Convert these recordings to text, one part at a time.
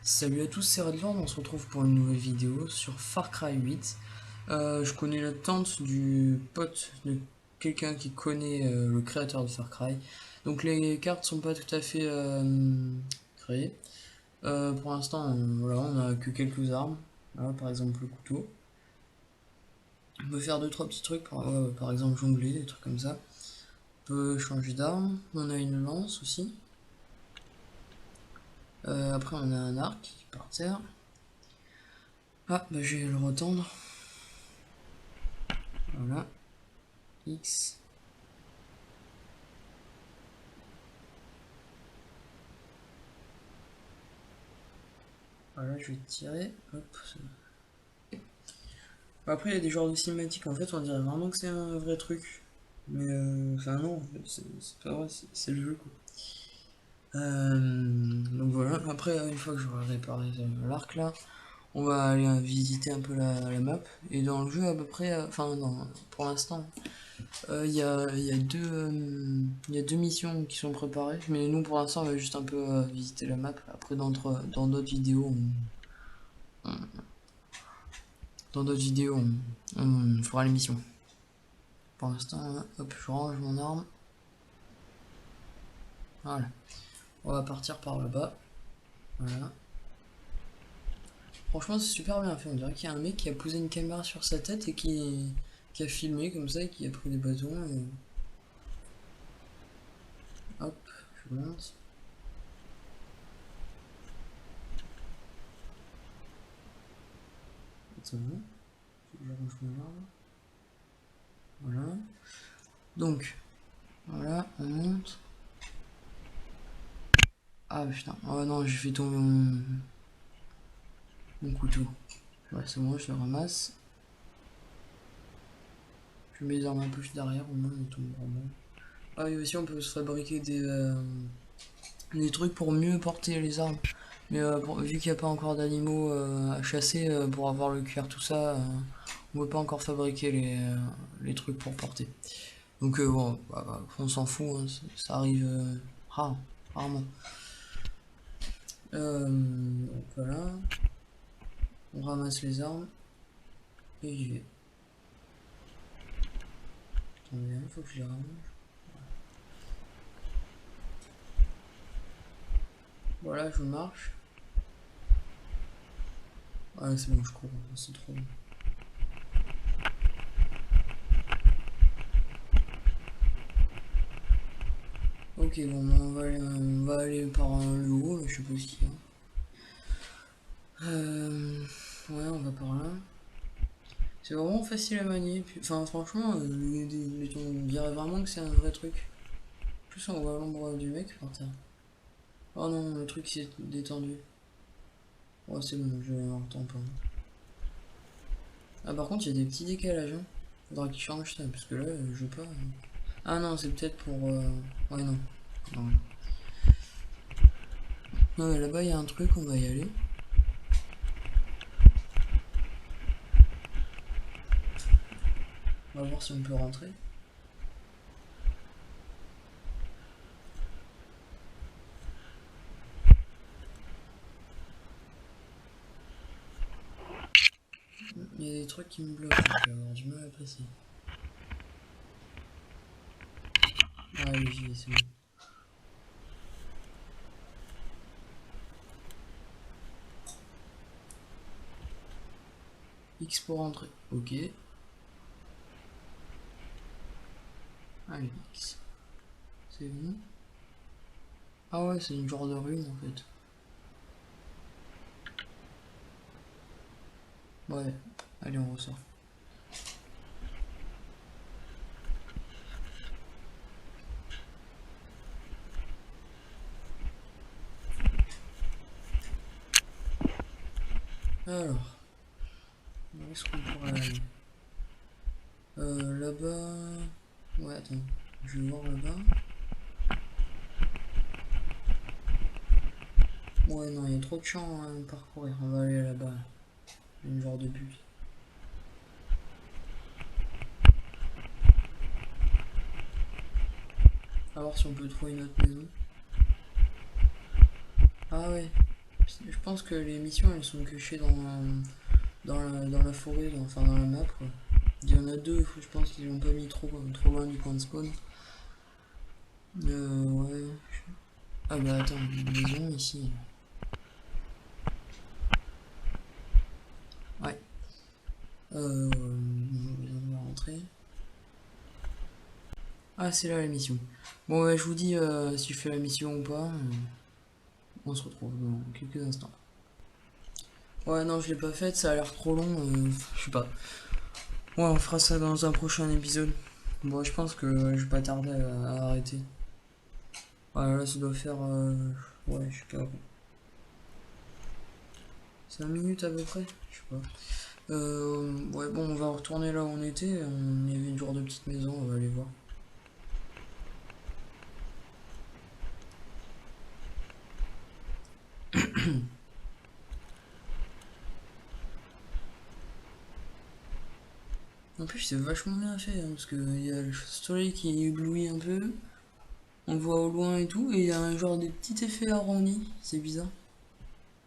Salut à tous, c'est Redland, on se retrouve pour une nouvelle vidéo sur Far Cry 8. Je connais la tante du pote de quelqu'un qui connaît le créateur de Far Cry. Donc les cartes sont pas tout à fait créées. Pour l'instant, voilà, on a que quelques armes. Voilà, par exemple le couteau. On peut faire deux trois petits trucs, par exemple jongler, des trucs comme ça. On peut changer d'arme. On a une lance aussi. Après on a un arc qui est par terre. Ah, bah je vais le retendre. Voilà. X. Voilà, je vais tirer. Hop. Après, il y a des genres de cinématiques. En fait, on dirait vraiment que c'est un vrai truc. Mais, enfin, non, c'est pas vrai, c'est le jeu, quoi. Donc voilà. Après, une fois que j'aurai réparé l'arc là, on va aller visiter un peu la map. Et dans le jeu, à peu près, enfin, non, pour l'instant, il y a deux missions qui sont préparées. Mais nous, pour l'instant, on va juste un peu visiter la map. Après, dans d'autres vidéos, on fera l'émission. Pour l'instant, hop, je range mon arme. Voilà. On va partir par là-bas. Voilà. Franchement, c'est super bien fait. On dirait qu'il y a un mec qui a posé une caméra sur sa tête et qui a filmé comme ça et qui a pris des bâtons. Hop, je monte. Attends, je range mon arme. Voilà. Donc, voilà, on monte. Ah putain, oh non, j'ai fait tomber mon couteau. Ouais, c'est bon, je le ramasse. Je mets les armes un peu derrière, au moins ils tombent vraiment. Ah, et aussi, on peut se fabriquer des trucs pour mieux porter les armes. Mais vu qu'il n'y a pas encore d'animaux à chasser pour avoir le cuir, tout ça, on ne peut pas encore fabriquer les trucs pour porter. Donc bon, on s'en fout, hein, ça arrive rarement. Donc voilà, on ramasse les armes et j'y vais. Attendez, il faut que je les ramasse. Voilà, je marche. Ouais, c'est bon, je cours, c'est trop bon. Ok, bon, on va aller par le haut, je sais pas ce qu'il y a. Ouais, on va par là. C'est vraiment facile à manier. Enfin, franchement, on dirait vraiment que c'est un vrai truc. En plus, on voit l'ombre du mec par terre. Oh non, le truc s'est détendu. Ouais, c'est bon, je vais avoir le temps. Ah, par contre, il y a des petits décalages. Hein. Faudra qu'il change ça, parce que là, je veux pas. Ah non, c'est peut-être pour. Ouais, non. Non, non mais là-bas, il y a un truc, on va y aller. On va voir si on peut rentrer. Il y a des trucs qui me bloquent, je vais avoir du mal à passer. Ah, allez, j'y vais, c'est bon. X pour rentrer. Ok. Allez, X. C'est bon. Ah ouais, c'est une genre de rune en fait. Ouais, allez, on ressort. Alors, où est-ce qu'on pourrait aller? Là-bas. Ouais, attends, je vais voir là-bas. Ouais, non, il y a trop de champs à parcourir. On va aller là-bas. Une genre de but. A voir si on peut trouver une autre maison. Ah ouais, Je pense que les missions elles sont cachées dans la forêt, enfin dans la map quoi. Il y en a deux, je pense qu'ils l'ont pas mis trop loin du point de spawn. Ouais. Ah bah attends, une maison ici. Ouais. On va rentrer. Ah c'est là la mission. Bon ouais, je vous dis si je fais la mission ou pas. On se retrouve dans quelques instants. Ouais non je l'ai pas faite, ça a l'air trop long, je sais pas. Ouais on fera ça dans un prochain épisode. Bon je pense que je vais pas tarder à arrêter. Voilà là ça doit faire ouais je sais pas. 5 minutes à peu près, je sais pas. Ouais bon on va retourner là où on était, il y avait une genre de petite maison, on va aller voir. En plus c'est vachement bien fait hein, parce que il y a le soleil qui éblouit un peu, on le voit au loin et tout, et il y a un genre de petit effet arrondi, c'est bizarre.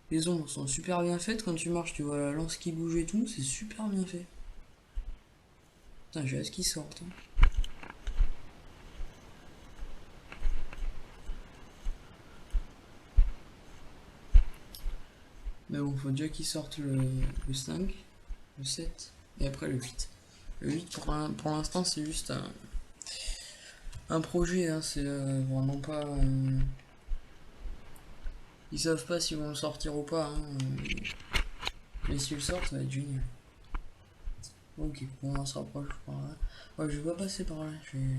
Les ombres sont super bien faites, quand tu marches tu vois la lance qui bouge et tout, c'est super bien fait. Putain j'ai hâte qu'ils sortent. Hein. Mais bon faut déjà qu'ils sortent le 5, le 7 et après le 8. Le 8 pour l'instant c'est juste un projet, hein, c'est vraiment pas... ils savent pas s'ils vont le sortir ou pas, hein, mais s'ils le sortent ça va être génial. Ok, bon on se rapproche par là. Ouais je vais pas passer par là, je vais...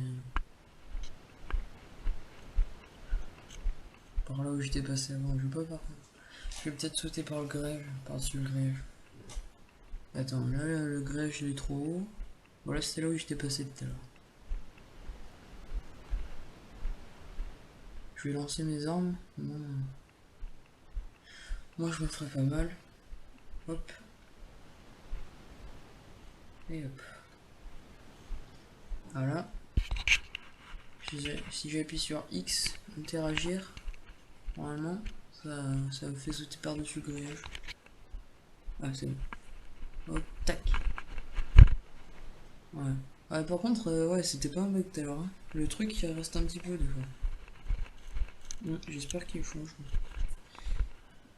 par là où j'étais passé avant, je vais pas par contre. Je vais peut-être sauter par le grève, par-dessus le grève. Attends, là le grève il est trop haut. Voilà c'était là où j'étais passé tout à l'heure. Je vais lancer mes armes. Moi je me ferai pas mal. Hop. Et hop. Voilà. Si j'appuie sur X, interagir, normalement, ça me fait sauter par-dessus le grillage. Ah, c'est bon. Hop, tac. Ouais. Ouais, par contre, ouais, c'était pas un bug tout à l'heure. Hein. Le truc, il reste un petit peu des fois. J'espère qu'il change.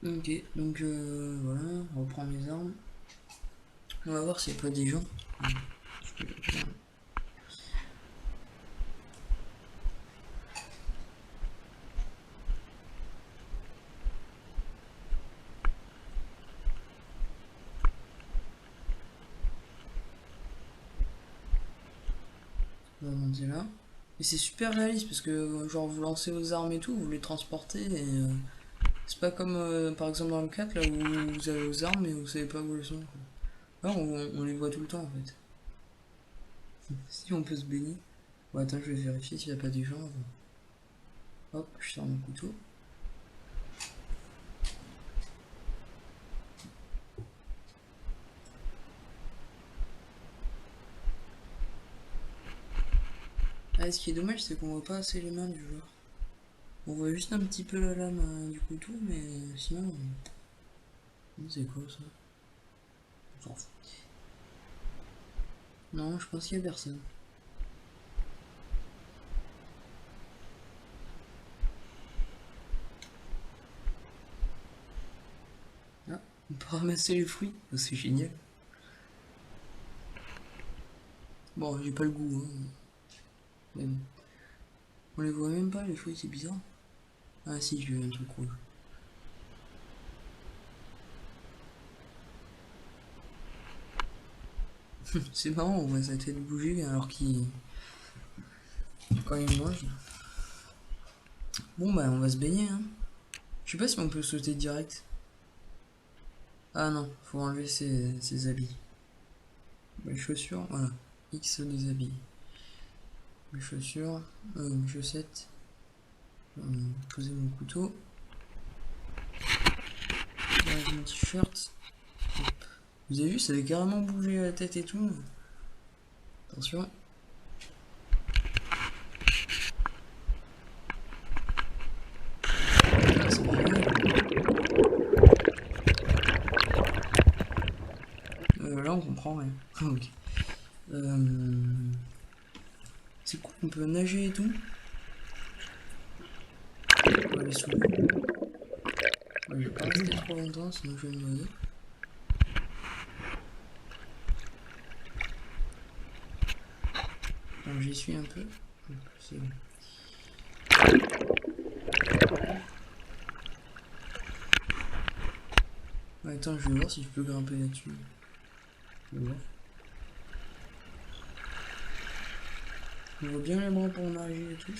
Ok, donc voilà, on reprend mes armes. On va voir s'il n'y a pas des gens. On va monter là. Et c'est super réaliste parce que genre vous lancez vos armes et tout, vous les transportez et c'est pas comme par exemple dans le 4 là où vous avez vos armes et vous savez pas où elles sont. Quoi. Là on les voit tout le temps en fait. Si on peut se baigner. Bon attends je vais vérifier s'il n'y a pas des gens. Hop, je sors mon couteau. Ah, ce qui est dommage c'est qu'on voit pas assez les mains du joueur. On voit juste un petit peu la lame du couteau mais sinon... C'est quoi ça? On s'en fout. Non, je pense qu'il y a personne. Ah, on peut ramasser les fruits, oh, c'est génial. Bon, j'ai pas le goût, hein. Mais bon. On les voit même pas les fruits, c'est bizarre. Ah si, j'ai vu un truc rouge. C'est marrant, on voit sa tête bouger alors qu'il... quand il mange. Bon bah on va se baigner, hein. Je sais pas si on peut sauter direct. Ah non, faut enlever ses habits. Mes chaussures, voilà. X des habits. Mes chaussures, mes chaussettes. Poser mon couteau. Là, mon t-shirt. Vous avez vu, ça avait carrément bougé la tête et tout. Attention. Ah, c'est pas mal. là on comprend rien. Ok. C'est cool, on peut nager et tout. On va aller sous l'eau. Ouais, je vais pas rester trop longtemps, sinon je vais me noyer. Donc j'y suis un peu. C'est bon. Ouais, attends, je vais voir si je peux grimper là-dessus. Je vais voir. On voit bien les bras pour nager et tout.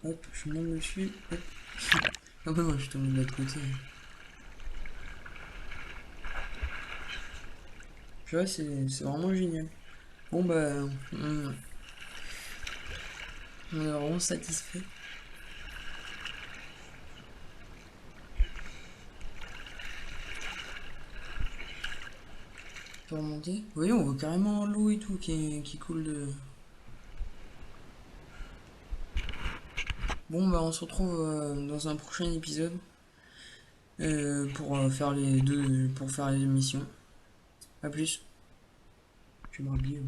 Hop, je monte dessus. Hop. Ah bah non, je suis tombé de l'autre côté. Tu vois, c'est vraiment génial. Bon bah, on est vraiment satisfait. On peut remonter. Vous voyez, on voit carrément l'eau et tout qui coule de... Bon bah, on se retrouve dans un prochain épisode pour faire les missions. A plus. Je vais me rhabiller.